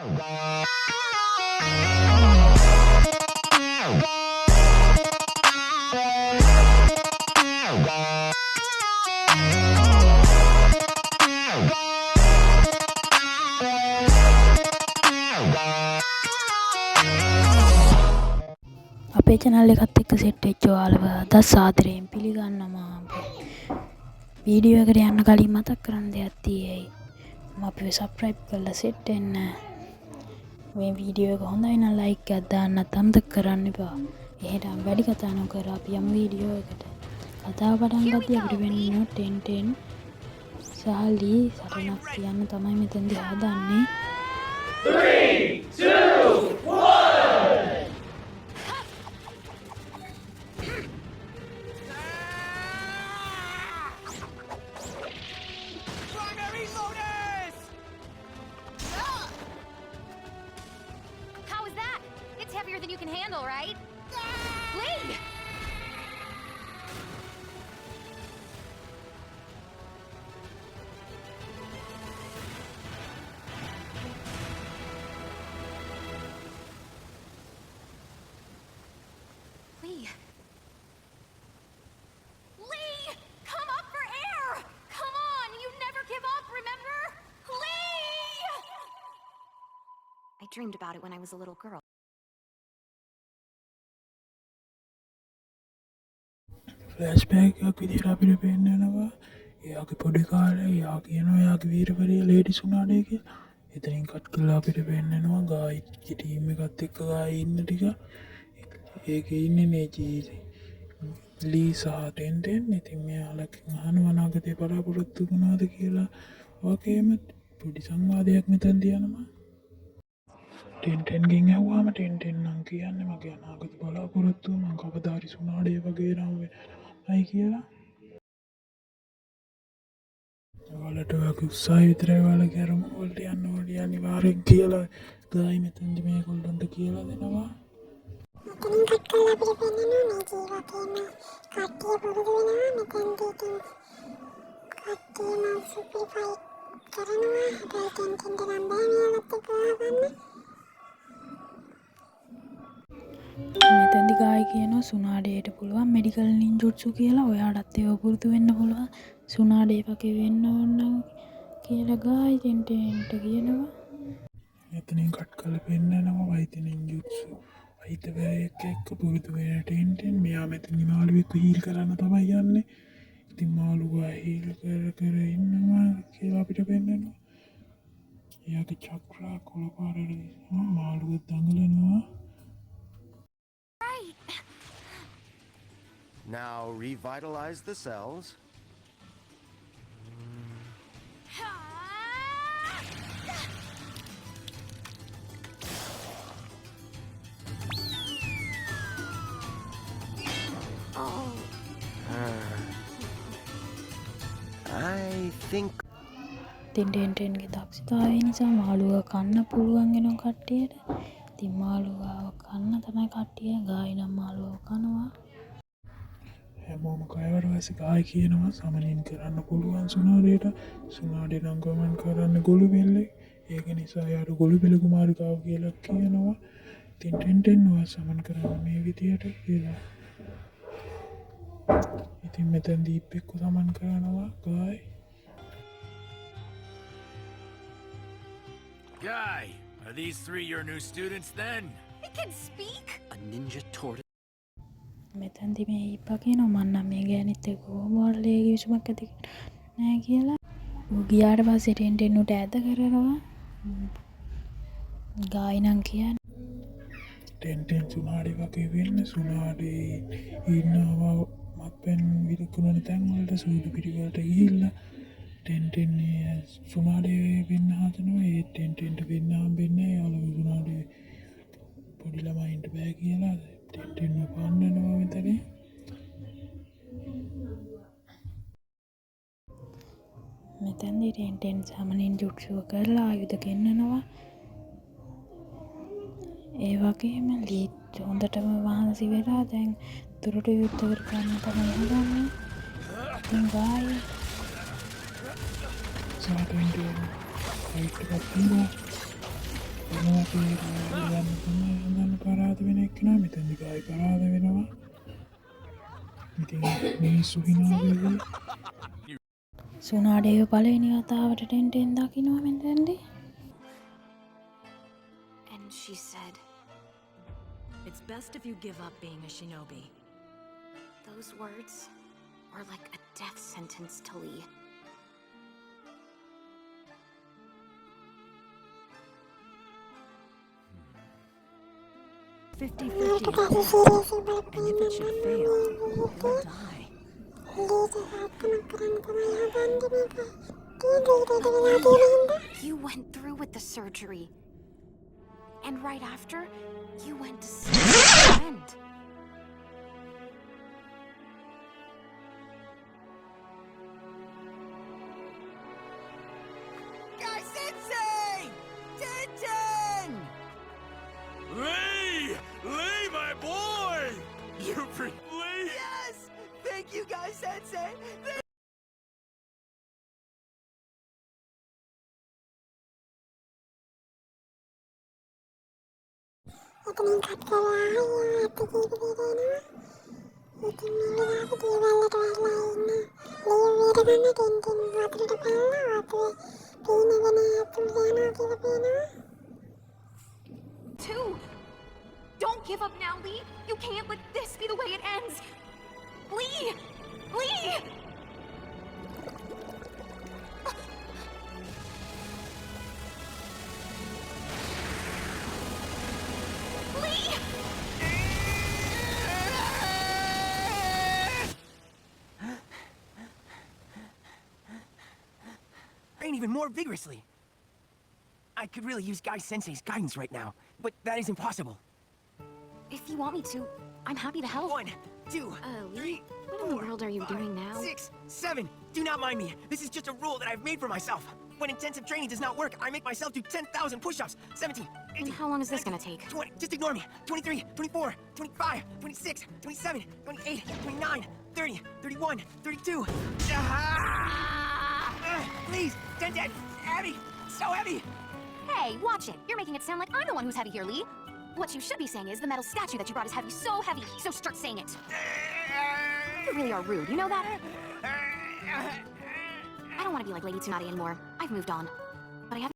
අපේ channel එකත් එක්ක සෙට් වෙච්ච ඔයාලව අද සාදරයෙන් පිළිගන්නවා. වීඩියෝ එකට යන්න කලින් මතක් කරන්න දෙයක් තියෙයි. අපිව subscribe කරලා සෙට් වෙන්න. මේ වීඩියෝ එක හොඳයි නම් like එකක් දාන්නත් අමතක කරන්න එපා. එහෙනම් වැඩි කතා නොකර අපි යමු වීඩියෝ එකට. කතාව පටන් ගත්තී අපිට වෙන්නේ 10 සහලි සටනක් කියන්න තමයි මෙතනදී හදන්නේ. 3, 2, 1! How is that? It's heavier than you can handle, right? Lee! Lee! Lee! Come up for air! Come on! You never give up, remember? Lee! I dreamed about it when I was a little girl. ෆ්ලෑෂ්බෑක් එකක් විදිහට අපිට පෙන්නනවා. එයාගේ පොඩි කාලේ එයා කියනවා එයාගේ වීරවරිය ලේඩි සුනාඩේ කියලා. එතනින් කට් කරලා අපිට පෙන්නනවා ගායිගේ ටීම් එකත් එක්ක ගායි ඉන්න ටික. ඒකේ ඉන්නේ නේජී ලී සහ ටෙන්ටෙන්. ඉතින් මෙයාලකින් අහනවා අනාගතේ බලාපොරොත්තු මොනවද කියලා. වගේම පොඩි සංවාදයක් මෙතනදී යනවා. ටෙන්ටෙන්ගෙන් ඇහුවාම ටෙන්ටෙන් නම් කියන්නේ මගේ අනාගත බලාපොරොත්තු මම කවදා හරි සුනාඩේ වගේ නම් වෙන්නයි කියලා. ඔයාලට ඔයාගේ උත්සාහය විතරයි ඔයාලගේ අරමුණු වලට යන්න ඕනේ අනිවාර්යෙන් කියලා ගායි මෙතනදී මේගොල්ලන්ට කියලා දෙනවා. මෙතනින් කට් කරලා අපිට පෙන්නනවා මේ ජීවිතේම කට්ටිය පුරුදු වෙනවා මෙතනදී කට්ටියම සුපර් ෆයිට් කරනවා. හැබැයි ටෙන්ටෙන්ට නම් බෑ මෙයාලත් එක්ක ගන්න. මෙතනදී ගායි කියනවා සුනාඩේට පුළුවන් මෙඩිකල් නින්ජුට්සු කියලා. ඔයාලටත් ඒක පුරුදු වෙන්න පුළුවන්. සුනාඩේ වගේ වෙන්න ඕන නම් කියලා ගායි ටෙන්ටෙන්ට කියනවා. එතනින් කට් කරලා පෙන්නනවා වෛද්‍ය නින්ජුට්සු වෛද්‍යවරයෙක් එක්ක පුරුදු වෙන ටෙන්ටෙන්. මෙයා මෙතනින් මාළුවෙක්ව හීල් කරන්න තමයි යන්නේ. ඉතින් මාළුවා හීල් කර ඉන්නවා කියලා අපිට පෙන්නනවා. එයාගේ චක්‍රා කොළපාරට මාළුව දඟලනවා. Now revitalize the cells. I think ටෙන්ටෙන්ගේ දක්ෂතාවය නිසා මාළුව කන්න පුළුවන් වෙනවා කට්ටියට. ඉතින් මාළුවව කන්න තමයි කට්ටිය ගායි නම් මාළුවව කනවා. හැමෝම කයවට පස්සේ ගායි කියනවා සමනින් කරන්න පුළුවන් සුනාඩේට. සුනාඩේ නම් ගමන් කරන්න ගොළු බෙල්ලේ. ඒක නිසා යාට ගොළු බෙල කුමාරිකාව කියලා කියනවා. ඉතින් ටෙන්ටෙන් ඔයා සමන් කරන්න මේ විදියට කියලා. ඉතින් මෙතන දීප් එක්ක සමන් කරනවා ගායි. Guy, are these 3 your new students then? It can speak? a ninja tortoise. මෙතනදී මේ ඉප්පා කියනවා මම නම් මේ ගෑනිත් එක්ක කොහොමවත් ලේකියුමක් ඇති නෑ කියලා. ඌ ගියාට පස්සේ ටෙන්ටෙන් උට ඇද කරනවා. ගායි නම් කියන්නේ ටෙන්ටෙන් සුනාඩේ වගේ වෙන්න. සුනාඩේ ඉන්නවා මත්පැන් විකුණන තැන් වලට සූදු පිටිවලට ගිහිල්ලා ටෙන්ටෙන් සුනාඩේ වෙන්න හදනවා. ඒ ටෙන්ටෙන්ට වෙන්න හම්බෙන්නේ යාළුවෝ සුනාඩේ පොඩි ළමයින්ට බෑ කියලා ටෙන්ටෙන්ව පන්නනවා මෙතන. මෙතනදී ටෙන්ටෙන් සමනින් ජුට්සුව කරලා ආයුධ ගෙන්නනවා. ඒ වගේම ලීත් හොඳටම වහන්සි වෙලා දැන් දුරට යුද්ධ කරගන්න තමයි හදන්නේ. ඉතින් ගායි සාටෙන්ට ෆයිට් එකක් තියෙනවා. යන්න තමයි හඳන්න පරාද වෙන එක්කෙනා මෙතැදි ගායි පරාද වෙනවා. ඉතින් මිනිස්සු හිනාවෙවි. සුනාඩේව පළවෙනි වතාවට ටෙන්ටෙන් දකින්නවා මෙතෙන්දී. And she said, It's best if you give up being a shinobi. those words were like a death sentence to Lee. මට 50-50. දැසි සීරියස් බලපෑම And if it should fail, you'll die. ලීට සාත්කමක් කරන්න තමයි හදන්නේ මේක. කීයද වෙලා තියෙන හින්දා? You went through with the surgery. And right after, you went to see your friend. Guy Sensei! Tenten! Lee! Lee, my boy! You Lee! Yes! Thank you, Guy Sensei! එතනින් cut කරලා අයියෝ ඇත්ත ජීවිතේ දෙනවා. ඉතින් මේ වෙලාවේ දියවැල්ලට වැටලා ඉන්න ලීව් වීර ගන්න ටෙන්ටෙන් වතුරට පැනලා වතුරේ පීනගෙන ඇතුළට යනවා කියලා පේනවා. Two! Don't give up now, Lee! You can't let this be the way it ends! Lee! Lee! Lee! Train even more vigorously. I could really use Guy Sensei's guidance right now, but that is impossible. If you want me to, I'm happy to help. 1, 2, Lee, 3, what in the world are you doing now? 6, 7. Do not mind me. This is just a rule that I've made for myself. When intensive training does not work, I make myself do 10,000 push-ups. 17, And 18, how long is this gonna take? 20. Just ignore me. 23, 24, 25, 26, 27, 28, 29, 30, 31, 32. Please, Tenten, heavy, so heavy. Hey, watch it! You're making it sound like I'm the one who's heavy here, Lee! What you should be saying is the metal statue that you brought is heavy, so start saying it! You really are rude, you know that? I don't want to be like Lady Tsunade anymore. I've moved on. But I have